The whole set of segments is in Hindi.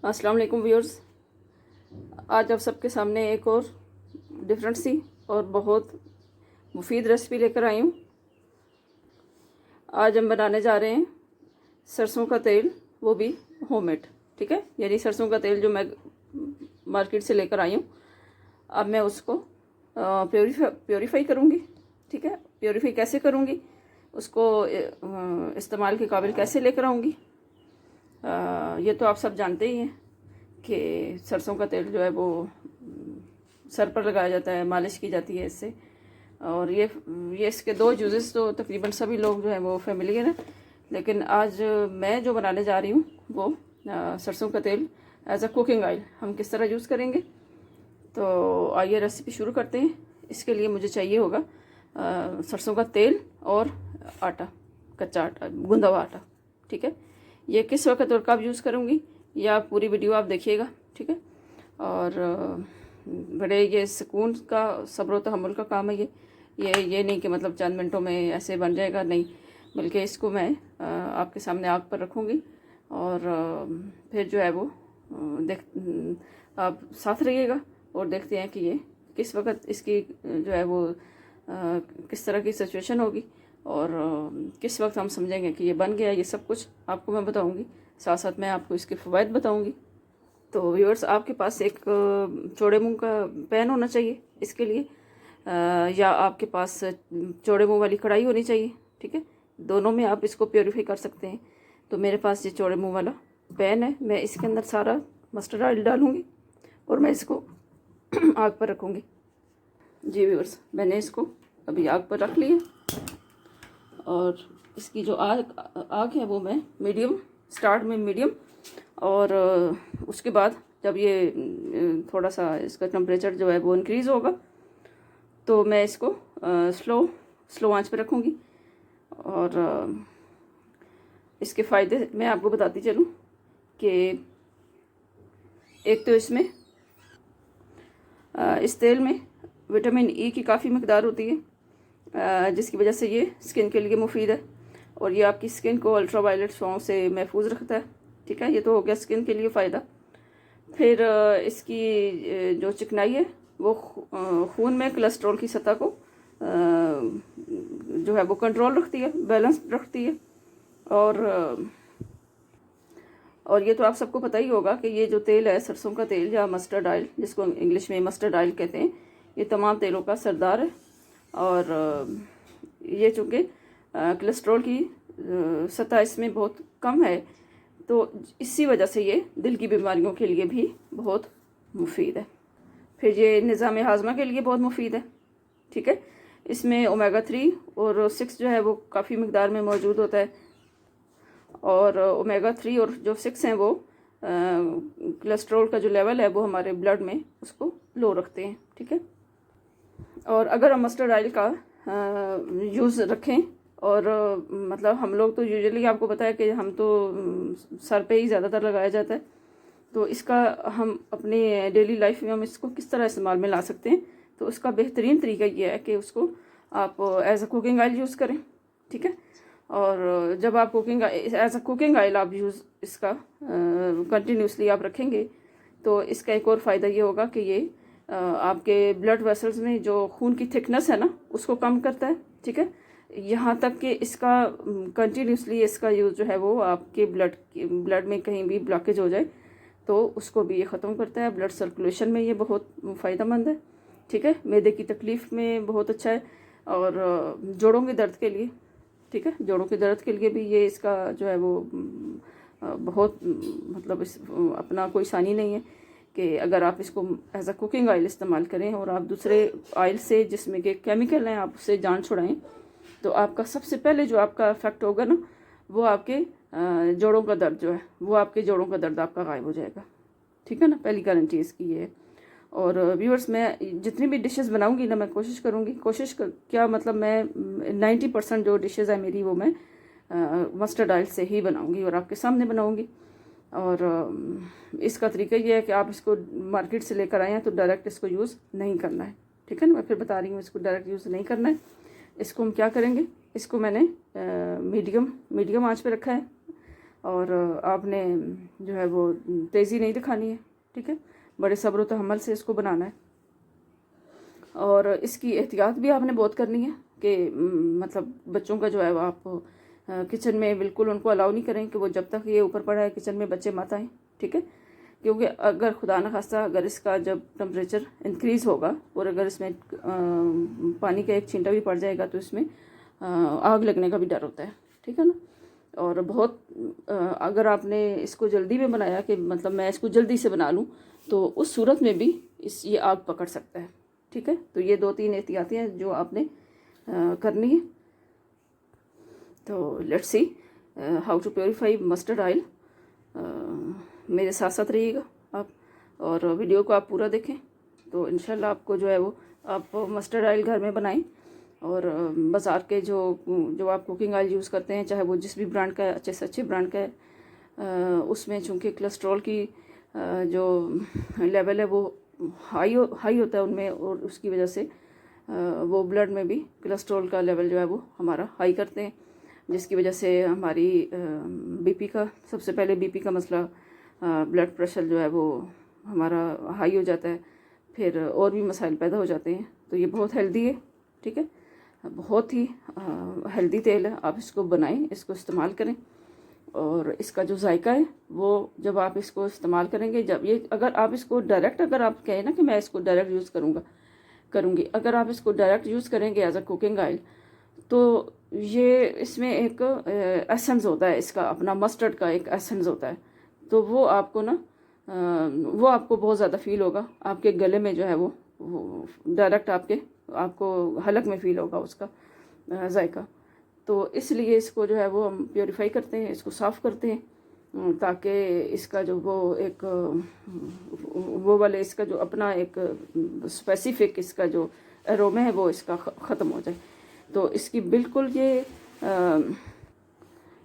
अस्सलाम वालेकुम व्यूअर्स। आज आप सबके सामने एक और डिफरेंट सी और बहुत मुफीद रेसिपी लेकर आई हूँ। आज हम बनाने जा रहे हैं सरसों का तेल, वो भी होममेड। ठीक है, यानी सरसों का तेल जो मैं मार्केट से लेकर आई हूँ, अब मैं उसको प्योरीफाई करूँगी। ठीक है, प्योरीफाई कैसे करूँगी, उसको इस्तेमाल के काबिल कैसे लेकर आऊँगी, ये तो आप सब जानते ही हैं कि सरसों का तेल जो है वो सर पर लगाया जाता है, मालिश की जाती है इससे। और ये इसके दो यूजेस तो तकरीबन सभी लोग जो है वो फेमिलियर हैं, लेकिन आज मैं जो बनाने जा रही हूँ वो सरसों का तेल एज अ कुकिंग ऑयल हम किस तरह यूज़ करेंगे। तो आइए रेसिपी शुरू करते हैं। इसके लिए मुझे चाहिए होगा सरसों का तेल और आटा, कच्चा आटा, गूंदा हुआ आटा। ठीक है, ये किस वक्त और कब यूज़ करूँगी या पूरी वीडियो आप देखिएगा। ठीक है, और बड़े ये सुकून का, सब्र तहम्मुल का काम है ये नहीं कि मतलब चंद मिनटों में ऐसे बन जाएगा, नहीं, बल्कि इसको मैं आपके सामने आग पर रखूँगी और फिर जो है वो आप साथ रहिएगा और देखते हैं कि ये किस वक्त इसकी जो है वो किस तरह की सिचुएशन होगी और किस वक्त हम समझेंगे कि ये बन गया। ये सब कुछ आपको मैं बताऊंगी, साथ साथ मैं आपको इसके फ़वाइद बताऊंगी। तो व्यूअर्स, आपके पास एक चौड़े मुंह का पैन होना चाहिए इसके लिए, या आपके पास चौड़े मुंह वाली कढ़ाई होनी चाहिए। ठीक है, दोनों में आप इसको प्योरीफाई कर सकते हैं। तो मेरे पास ये चौड़े मुंह वाला पैन है, मैं इसके अंदर सारा मस्टर्ड ऑयल डालूँगी और मैं इसको आग पर रखूँगी। जी व्यूअर्स, मैंने इसको अभी आग पर रख लिया और इसकी जो आग है वो मैं मीडियम, स्टार्ट में मीडियम, और उसके बाद जब ये थोड़ा सा इसका टेम्परेचर जो है वो इंक्रीज़ होगा तो मैं इसको स्लो आंच पर रखूँगी। और इसके फ़ायदे मैं आपको बताती चलूँ कि एक तो इसमें इस तेल में विटामिन ई की काफ़ी मकदार होती है, जिसकी वजह से ये स्किन के लिए मुफीद है और ये आपकी स्किन को अल्ट्रावायलेट सॉन्ग से महफूज रखता है। ठीक है, ये तो हो गया स्किन के लिए फ़ायदा। फिर इसकी जो चिकनाई है वो खून में कोलेस्ट्रॉल की सतह को जो है वो कंट्रोल रखती है, बैलेंस रखती है। और ये तो आप सबको पता ही होगा कि ये जो तेल है सरसों का तेल या मस्टर्ड ऑयल, जिसको इंग्लिश में मस्टर्ड ऑयल कहते हैं, ये तमाम तेलों का सरदार है। और ये चूँकि कोलेस्ट्रॉल की सतह इसमें बहुत कम है, तो इसी वजह से ये दिल की बीमारियों के लिए भी बहुत मुफीद है। फिर ये निज़ाम हाजमा के लिए बहुत मुफीद है। ठीक है, इसमें ओमेगा 3 और 6 जो है वो काफ़ी मकदार में मौजूद होता है। और ओमेगा 3 और जो 6 हैं वो कोलेस्ट्रॉल का जो लेवल है वो हमारे ब्लड में उसको लो रखते हैं। ठीक है, और अगर हम मस्टर्ड ऑयल का यूज़ रखें, और मतलब हम लोग तो यूजुअली आपको पता है कि हम तो सर पे ही ज़्यादातर लगाया जाता है, तो इसका हम अपने डेली लाइफ में हम इसको किस तरह इस्तेमाल में ला सकते हैं। तो उसका बेहतरीन तरीका ये है कि उसको आप as a cooking oil use करें। ठीक है, और जब आप एज अ कुकिंग ऑयल आप यूज़ इसका कंटिन्यूसली आप रखेंगे तो इसका एक और फ़ायदा ये होगा कि ये आपके ब्लड वेसल्स में जो खून की थिकनेस है ना उसको कम करता है। ठीक है, यहाँ तक कि इसका कंटिन्यूसली इसका यूज़ जो है वो आपके ब्लड में कहीं भी ब्लॉकेज हो जाए तो उसको भी ये ख़त्म करता है। ब्लड सर्कुलेशन में ये बहुत फ़ायदेमंद है। ठीक है, मैदे की तकलीफ़ में बहुत अच्छा है, और जोड़ों के दर्द के लिए, ठीक है, जोड़ों के दर्द के लिए भी ये इसका जो है वो बहुत मतलब इस अपना कोई सानी नहीं है कि अगर आप इसको एज अ कुकिंग ऑयल इस्तेमाल करें और आप दूसरे ऑयल से जिसमें के केमिकल हैं आप उससे जान छुड़ाएं, तो आपका सबसे पहले जो आपका इफेक्ट होगा ना वो आपके जोड़ों का दर्द जो है वो आपके जोड़ों का दर्द आपका गायब हो जाएगा। ठीक है ना, पहली गारंटी इसकी ये है। और व्यूअर्स, मैं जितनी भी डिशेस बनाऊंगी ना मैं क्या मतलब मैं 90% जो डिशेस है मेरी वो मैं मस्टर्ड ऑयल से ही बनाऊंगी और आपके सामने बनाऊंगी। और इसका तरीका ये है कि आप इसको मार्केट से लेकर आए हैं तो डायरेक्ट इसको यूज़ नहीं करना है। ठीक है ना, मैं फिर बता रही हूँ, इसको डायरेक्ट यूज़ नहीं करना है। इसको हम क्या करेंगे, इसको मैंने मीडियम आंच पे रखा है और आपने जो है वो तेज़ी नहीं दिखानी है, ठीक है। बड़े सब्र व तहम्मुल से इसको बनाना है और इसकी एहतियात भी आपने बहुत करनी है कि मतलब बच्चों का जो है वो आप किचन में बिल्कुल उनको अलाउ नहीं करें कि वो जब तक ये ऊपर पड़ा है किचन में बच्चे मत आएँ, ठीक है। क्योंकि अगर खुदा न खास्ता अगर इसका जब टेम्परेचर इंक्रीज़ होगा और अगर इसमें पानी का एक छींटा भी पड़ जाएगा तो इसमें आग लगने का भी डर होता है, ठीक है ना। और बहुत अगर आपने इसको जल्दी में बनाया कि मतलब मैं इसको जल्दी से बना लूँ तो उस सूरत में भी ये आग पकड़ सकता है, ठीक है। तो ये 2-3 एहतियातें हैं जो आपने करनी है। तो let's see how to purify mustard oil. मेरे साथ साथ रहिएगा आप और वीडियो को आप पूरा देखें तो इंशाल्लाह आपको जो है वो आप मस्टर्ड ऑयल घर में बनाएं। और बाज़ार के जो आप कुकिंग ऑयल यूज़ करते हैं, चाहे वो जिस भी ब्रांड का है, अच्छे से अच्छे ब्रांड का है, उसमें चूँकि कोलेस्ट्रॉल की जो लेवल है वो हाई होता है उनमें, और उसकी वजह से वो ब्लड में भी कोलेस्ट्रॉल का लेवल जो है वो हमारा हाई करते हैं, जिसकी वजह से हमारी बीपी का, सबसे पहले बीपी का मसला, ब्लड प्रेशर जो है वो हमारा हाई हो जाता है, फिर और भी मसाइल पैदा हो जाते हैं। तो ये बहुत हेल्दी है, ठीक है, बहुत ही हेल्दी तेल है। आप इसको बनाएं, इसको इस्तेमाल करें और इसका जो जायका है वो जब आप इसको इस्तेमाल करेंगे, जब ये अगर आप इसको डायरेक्ट, अगर आप कहें ना कि मैं इसको डायरेक्ट यूज़ करूँगी, अगर आप इसको डायरेक्ट यूज़ करेंगे एज अ कुकिंग ऑयल तो ये इसमें एक एसेंस होता है, इसका अपना मस्टर्ड का एक एसेंस होता है। तो वो आपको ना वो आपको बहुत ज़्यादा फील होगा आपके गले में जो है वो डायरेक्ट आपको हलक में फ़ील होगा उसका जायका। तो इसलिए इसको जो है वो हम प्योरीफाई करते हैं, इसको साफ़ करते हैं ताकि इसका जो वो एक वो वाले इसका जो अपना एक स्पेसिफिक इसका जो एरोमा है वो इसका ख़त्म हो जाए। तो इसकी बिल्कुल ये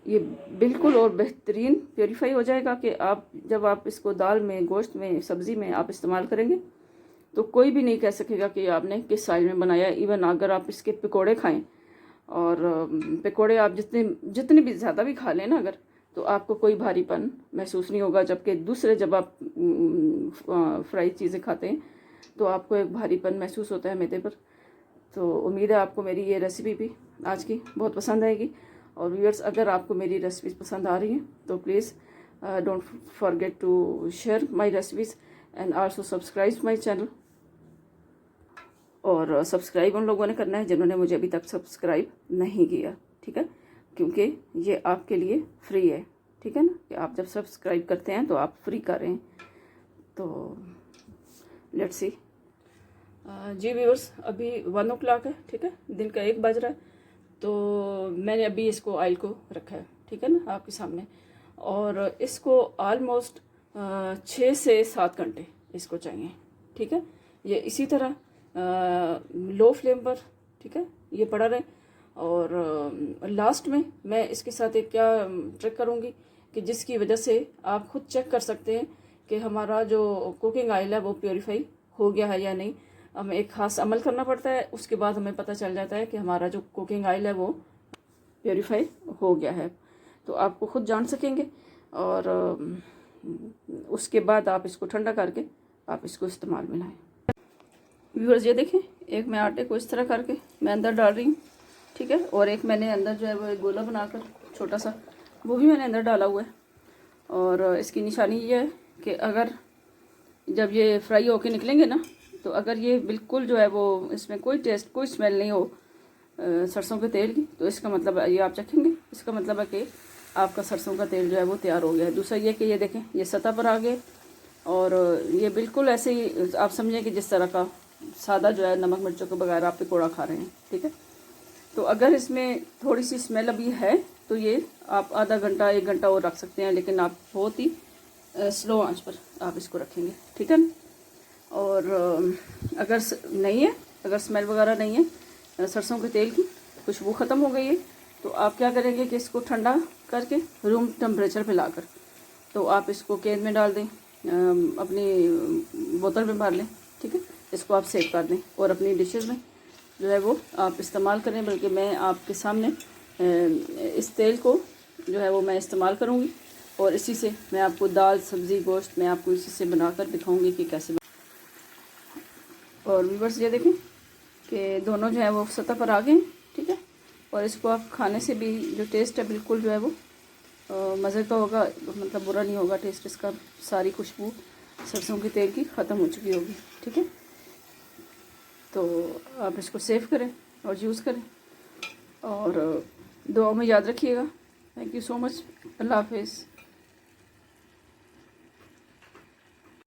बिल्कुल और बेहतरीन प्योरीफाई हो जाएगा कि आप जब आप इसको दाल में, गोश्त में, सब्ज़ी में आप इस्तेमाल करेंगे तो कोई भी नहीं कह सकेगा कि आपने किस साइज में बनाया। इवन अगर आप इसके पकोड़े खाएं, और पकोड़े आप जितने भी ज़्यादा भी खा लें ना अगर, तो आपको कोई भारीपन महसूस नहीं होगा। जबकि दूसरे जब आप फ्राई चीज़ें खाते हैं तो आपको एक भारीपन महसूस होता है मैदे पर। तो उम्मीद है आपको मेरी ये रेसिपी भी आज की बहुत पसंद आएगी। और व्यूअर्स, अगर आपको मेरी रेसिपीज़ पसंद आ रही हैं तो please don't forget to share my recipes and also subscribe my channel. और सब्सक्राइब उन लोगों ने करना है जिन्होंने मुझे अभी तक सब्सक्राइब नहीं किया, ठीक है, क्योंकि ये आपके लिए फ्री है, ठीक है ना, कि आप जब सब्सक्राइब करते हैं तो आप फ्री करें। तो लेट्स सी जी व्यूअर्स, अभी 1 o'clock है, ठीक है, दिन का 1 बज रहा है। तो मैंने अभी इसको ऑयल को रखा है, ठीक है ना, आपके सामने। और इसको ऑलमोस्ट 6 से 7 घंटे इसको चाहिए, ठीक है। ये इसी तरह लो फ्लेम पर, ठीक है, ये पड़ा रहे। और लास्ट में मैं इसके साथ एक क्या ट्रिक करूँगी कि जिसकी वजह से आप खुद चेक कर सकते हैं कि हमारा जो कुकिंग ऑयल है वो प्योरीफाई हो गया है या नहीं। हमें एक ख़ास अमल करना पड़ता है, उसके बाद हमें पता चल जाता है कि हमारा जो कुकिंग ऑयल है वो प्योरीफाई हो गया है। तो आपको खुद जान सकेंगे। और उसके बाद आप इसको ठंडा करके आप इसको इस्तेमाल में लाएँ। व्यूअर्स, ये देखें, एक मैं आटे को इस तरह करके मैं अंदर डाल रही हूँ, ठीक है। और एक मैंने अंदर जो है वो एक गोला बनाकर छोटा सा वो भी मैंने अंदर डाला हुआ है। और इसकी निशानी ये है कि अगर जब ये फ्राई होके निकलेंगे ना, तो अगर ये बिल्कुल जो है वो इसमें कोई टेस्ट, कोई स्मेल नहीं हो सरसों के तेल की, तो इसका मतलब ये आप चखेंगे, इसका मतलब है कि आपका सरसों का तेल जो है वो तैयार हो गया है। दूसरा ये कि ये देखें, ये सतह पर आ गए और ये बिल्कुल ऐसे ही आप समझें कि जिस तरह का सादा जो है नमक मिर्चों के बगैर आप पकौड़ा खा रहे हैं, ठीक है। तो अगर इसमें थोड़ी सी स्मेल अभी है तो ये आप आधा घंटा 1 घंटा और रख सकते हैं, लेकिन आप बहुत ही स्लो आंच पर आप इसको रखेंगे, ठीक है ना। और अगर नहीं है, अगर स्मेल वगैरह नहीं है सरसों के तेल की, खुशबू ख़त्म हो गई है, तो आप क्या करेंगे कि इसको ठंडा करके रूम टेम्परेचर पे लाकर तो आप इसको कैन में डाल दें, अपनी बोतल में भर लें, ठीक है। इसको आप सेव कर दें और अपनी डिशेस में जो है वो आप इस्तेमाल करें। बल्कि मैं आपके सामने इस तेल को जो है वो मैं इस्तेमाल करूँगी और इसी से मैं आपको दाल सब्ज़ी गोश्त मैं आपको इसी से बनाकर दिखाऊंगी कि कैसे और व्यूअर्स ये देखें कि दोनों जो है वो सतह पर आ गए हैं, ठीक है। और इसको आप खाने से भी जो टेस्ट है बिल्कुल जो है वो मज़े का होगा, मतलब बुरा नहीं होगा टेस्ट इसका। सारी खुशबू सरसों के तेल की ख़त्म हो चुकी होगी, ठीक है। तो आप इसको सेव करें और यूज़ करें और दुआ में याद रखिएगा। Thank you so much. अल्लाह हाफिज़।